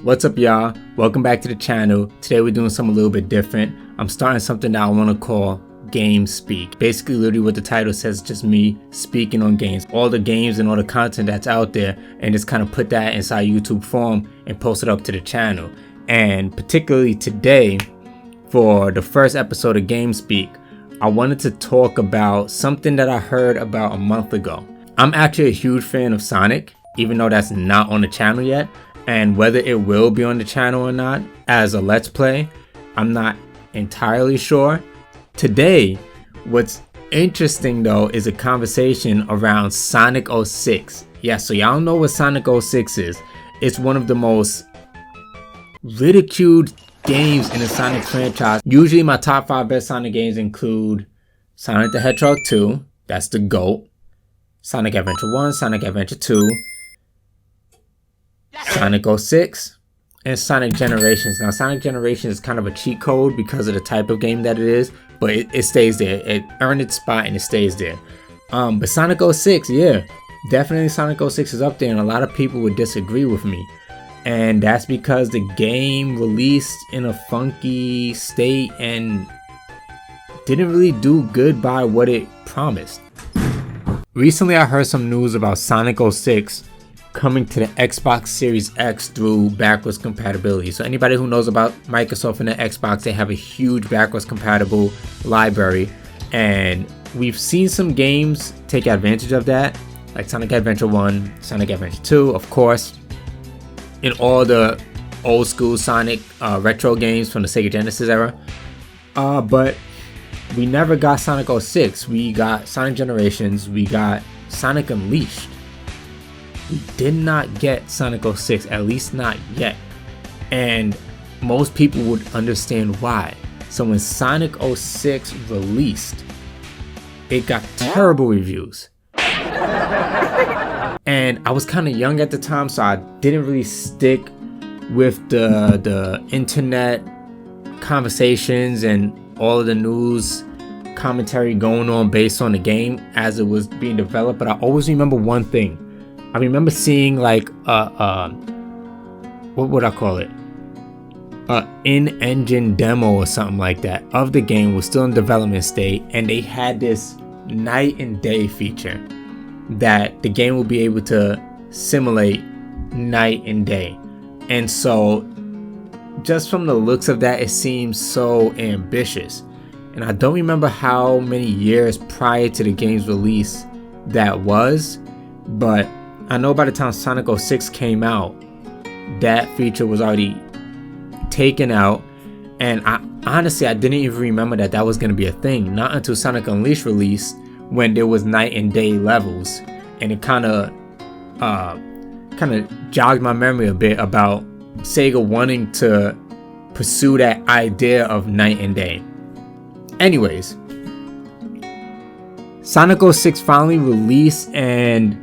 What's up, y'all? Welcome back to the channel. Today we're doing something a little bit different. I'm starting something that I want to call GameSpeak. Basically, literally what the title says, just me speaking on games. All the games and all the content that's out there, and just kind of put that inside YouTube form and post it up to the channel. And particularly today, for the first episode of GameSpeak, I wanted to talk about something that I heard about a month ago. I'm actually a huge fan of Sonic, even though that's not on the channel yet. And whether it will be on the channel or not as a let's play, I'm not entirely sure. Today, what's interesting though is a conversation around Sonic 06. Yeah, so y'all know what Sonic 06 is. It's one of the most ridiculed games in the Sonic franchise. Usually my top 5 best Sonic games include Sonic the Hedgehog 2, that's the GOAT, Sonic Adventure 1, Sonic Adventure 2, Sonic 06, and Sonic Generations. Now, Sonic Generations is kind of a cheat code because of the type of game that it is, but it stays there. It earned its spot and it stays there. But Sonic 06, yeah, definitely Sonic 06 is up there, and a lot of people would disagree with me. And that's because the game released in a funky state and didn't really do good by what it promised. Recently, I heard some news about Sonic 06 coming to the Xbox Series X through backwards compatibility. So anybody who knows about Microsoft and the Xbox, they have a huge backwards compatible library, and we've seen some games take advantage of that, like Sonic Adventure 1, Sonic Adventure 2, of course, in all the old school Sonic retro games from the Sega Genesis era. But we never got Sonic 06. We got Sonic Generations, we got Sonic Unleashed. We did not get Sonic 06, at least not yet. And most people would understand why. So when Sonic 06 released, it got terrible reviews. And I was kind of young at the time, so I didn't really stick with the internet conversations and all of the news commentary going on based on the game as it was being developed. But I always remember one thing. I remember seeing like what would I call it? In-engine demo or something like that of the game. Was still in development state, and they had this night and day feature that the game will be able to simulate night and day. And so just from the looks of that, it seems so ambitious. And I don't remember how many years prior to the game's release that was, but I know by the time Sonic 06 came out, that feature was already taken out. And I didn't even remember that was going to be a thing. Not until Sonic Unleashed released, when there was night and day levels. And it kind of jogged my memory a bit about Sega wanting to pursue that idea of night and day. Anyways, Sonic 06 finally released, and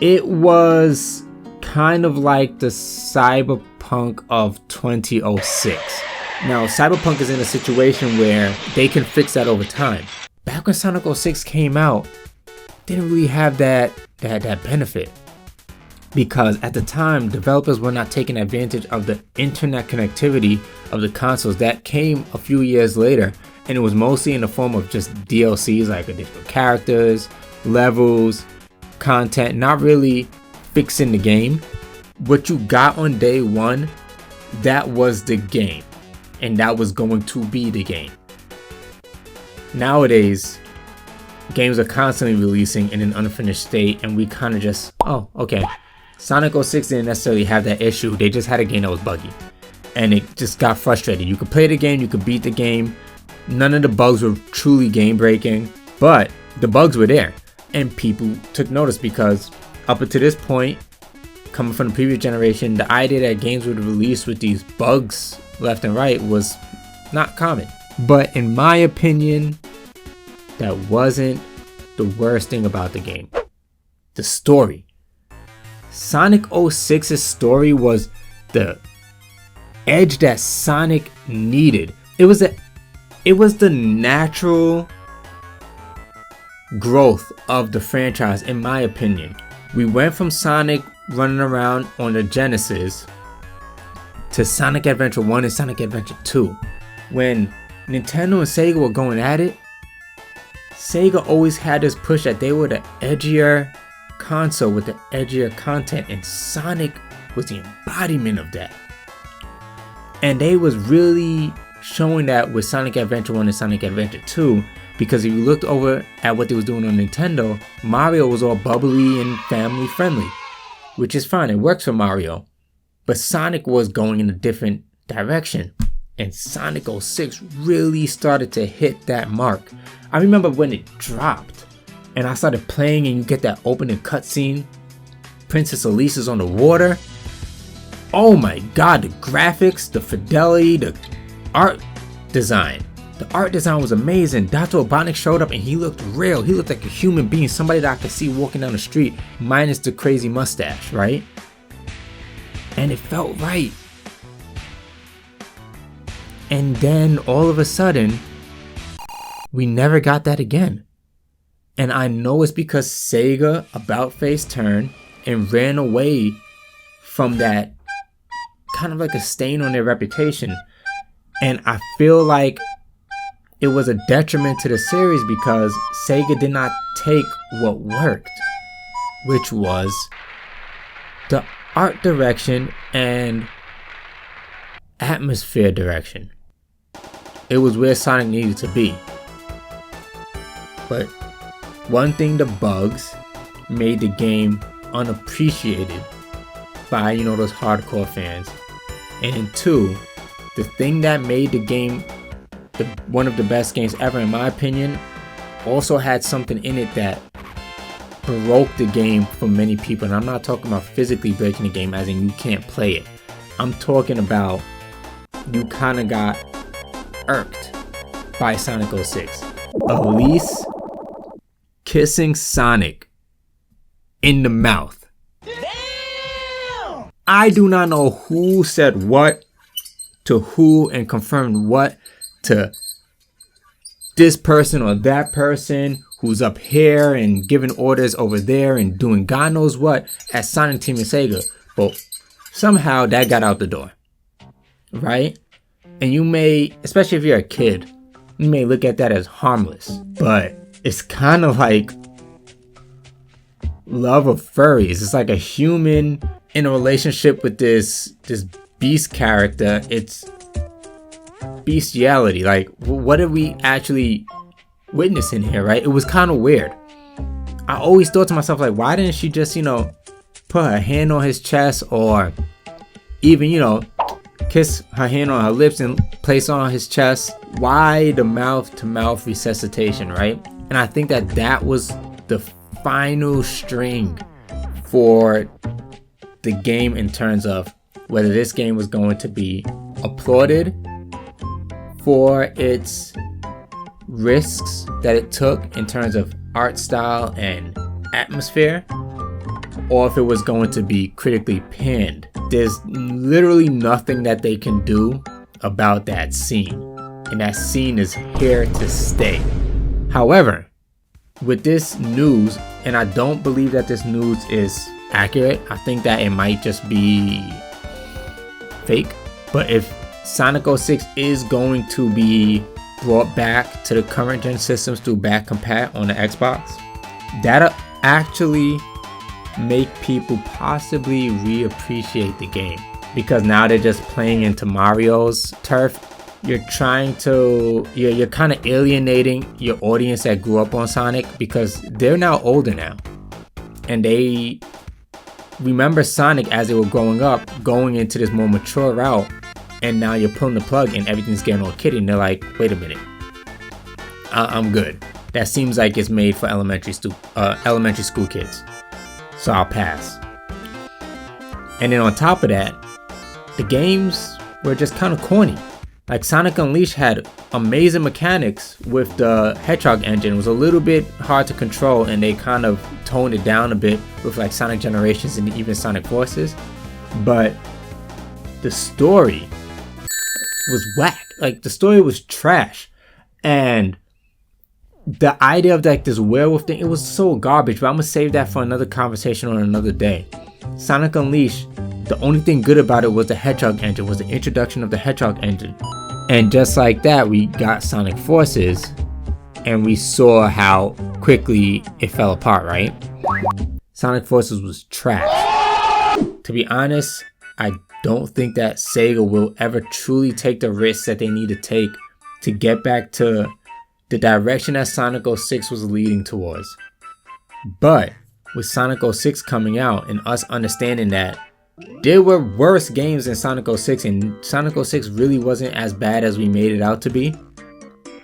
it was kind of like the Cyberpunk of 2006. Now, Cyberpunk is in a situation where they can fix that over time. Back when Sonic 06 came out, didn't really have that benefit, because at the time, developers were not taking advantage of the internet connectivity of the consoles that came a few years later, and it was mostly in the form of just DLCs, like additional characters, levels, content, not really fixing the game. What you got on day one, that was the game, and that was going to be the game. Nowadays, games are constantly releasing in an unfinished state, and we kind of just, oh, okay. Sonic 06 didn't necessarily have that issue. They just had a game that was buggy, and it just got frustrating. You could play the game, you could beat the game. None of the bugs were truly game breaking, but the bugs were there. And people took notice, because up until this point, coming from the previous generation, the idea that games would release with these bugs left and right was not common. But in my opinion, that wasn't the worst thing about the game. The story. Sonic 06's story was the edge that Sonic needed. It was the natural growth of the franchise, in my opinion. We went from Sonic running around on the Genesis to Sonic Adventure 1 and Sonic Adventure 2. When Nintendo and Sega were going at it, Sega always had this push that they were the edgier console with the edgier content, and Sonic was the embodiment of that. And they was really showing that with Sonic Adventure 1 and Sonic Adventure 2, because if you looked over at what they was doing on Nintendo, Mario was all bubbly and family friendly, which is fine, it works for Mario. But Sonic was going in a different direction, and Sonic 06 really started to hit that mark. I remember when it dropped and I started playing and you get that opening cutscene, Princess Elise is on the water. Oh my god, the graphics, the fidelity, the art design. The art design was amazing. Dr. Robotnik showed up and he looked real. He looked like a human being, somebody that I could see walking down the street, minus the crazy mustache, right? And it felt right. And then all of a sudden, we never got that again. And I know it's because Sega about-face turned and ran away from that, kind of like a stain on their reputation. And I feel like it was a detriment to the series because Sega did not take what worked, which was the art direction and atmosphere direction. It was where Sonic needed to be. But one thing, the bugs made the game unappreciated by, those hardcore fans. And then two, the thing that made the game one of the best games ever in my opinion also had something in it that broke the game for many people. And I'm not talking about physically breaking the game as in you can't play it. I'm talking about you kind of got irked by Sonic 06. Elise kissing Sonic in the mouth. Damn! I do not know who said what to who and confirmed what to this person or that person who's up here and giving orders over there and doing God knows what at Sonic Team and Sega. But somehow that got out the door, right? And you may, especially if you're a kid, you may look at that as harmless, but it's kind of like love of furries. It's like a human in a relationship with this beast character. It's bestiality. Like, what are we actually witnessing here, right? It was kind of weird. I always thought to myself, like, why didn't she just, put her hand on his chest or even, kiss her hand on her lips and place on his chest? Why the mouth-to-mouth resuscitation, right? And I think that was the final string for the game in terms of whether this game was going to be applauded for its risks that it took in terms of art style and atmosphere, or if it was going to be critically panned. There's literally nothing that they can do about that scene, and that scene is here to stay. However, with this news, and I don't believe that this news is accurate, I think that it might just be fake, but if Sonic 06 is going to be brought back to the current gen systems through back compat on the Xbox, that'll actually make people possibly reappreciate the game, because now they're just playing into Mario's turf. You're kind of alienating your audience that grew up on Sonic, because they're now older now and they remember Sonic as they were growing up, going into this more mature route, and now you're pulling the plug and everything's getting all kiddie, and they're like, wait a minute, I'm good. That seems like it's made for elementary school kids, so I'll pass. And then on top of that, the games were just kind of corny. Like Sonic Unleashed had amazing mechanics with the Hedgehog engine. It was a little bit hard to control, and they kind of toned it down a bit with like Sonic Generations and even Sonic Forces. But the story was whack. Like, the story was trash. And the idea of like this werewolf thing, it was so garbage. But I'm gonna save that for another conversation on another day. Sonic Unleashed, the only thing good about it was the Hedgehog engine, was the introduction of the Hedgehog engine. And just like that, we got Sonic Forces, and we saw how quickly it fell apart, right? Sonic Forces was trash. To be honest, I don't think that Sega will ever truly take the risks that they need to take to get back to the direction that Sonic 06 was leading towards. But with Sonic 06 coming out and us understanding that there were worse games than Sonic 06 and Sonic 06 really wasn't as bad as we made it out to be,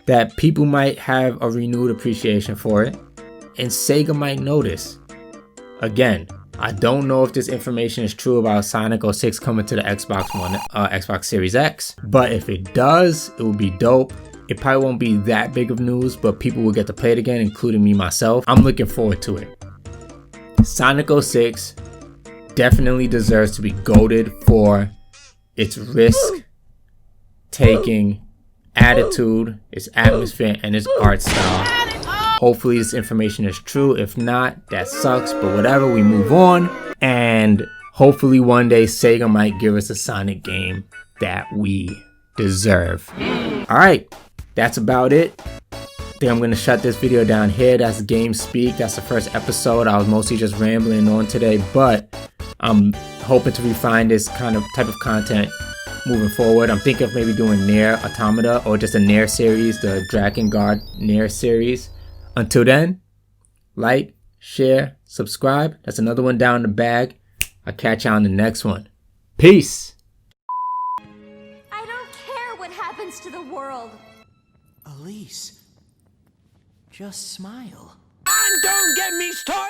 that people might have a renewed appreciation for it and Sega might notice. Again, I don't know if this information is true about Sonic 06 coming to the Xbox Series X, but if it does, it will be dope. It probably won't be that big of news, but people will get to play it again, including me myself. I'm looking forward to it. Sonic 06 definitely deserves to be goated for its risk-taking attitude, its atmosphere, and its art style. Hopefully this information is true. If not, that sucks, but whatever, we move on. And hopefully one day Sega might give us a Sonic game that we deserve. Alright, that's about it. I think I'm going to shut this video down here. That's GameSpeak. That's the first episode. I was mostly just rambling on today, but I'm hoping to refine this type of content moving forward. I'm thinking of maybe doing Nier Automata or just a Nier series, the Dragon Guard Nier series. Until then, like, share, subscribe. That's another one down the bag. I'll catch you on the next one. Peace! I don't care what happens to the world. Elise, just smile. And don't get me started!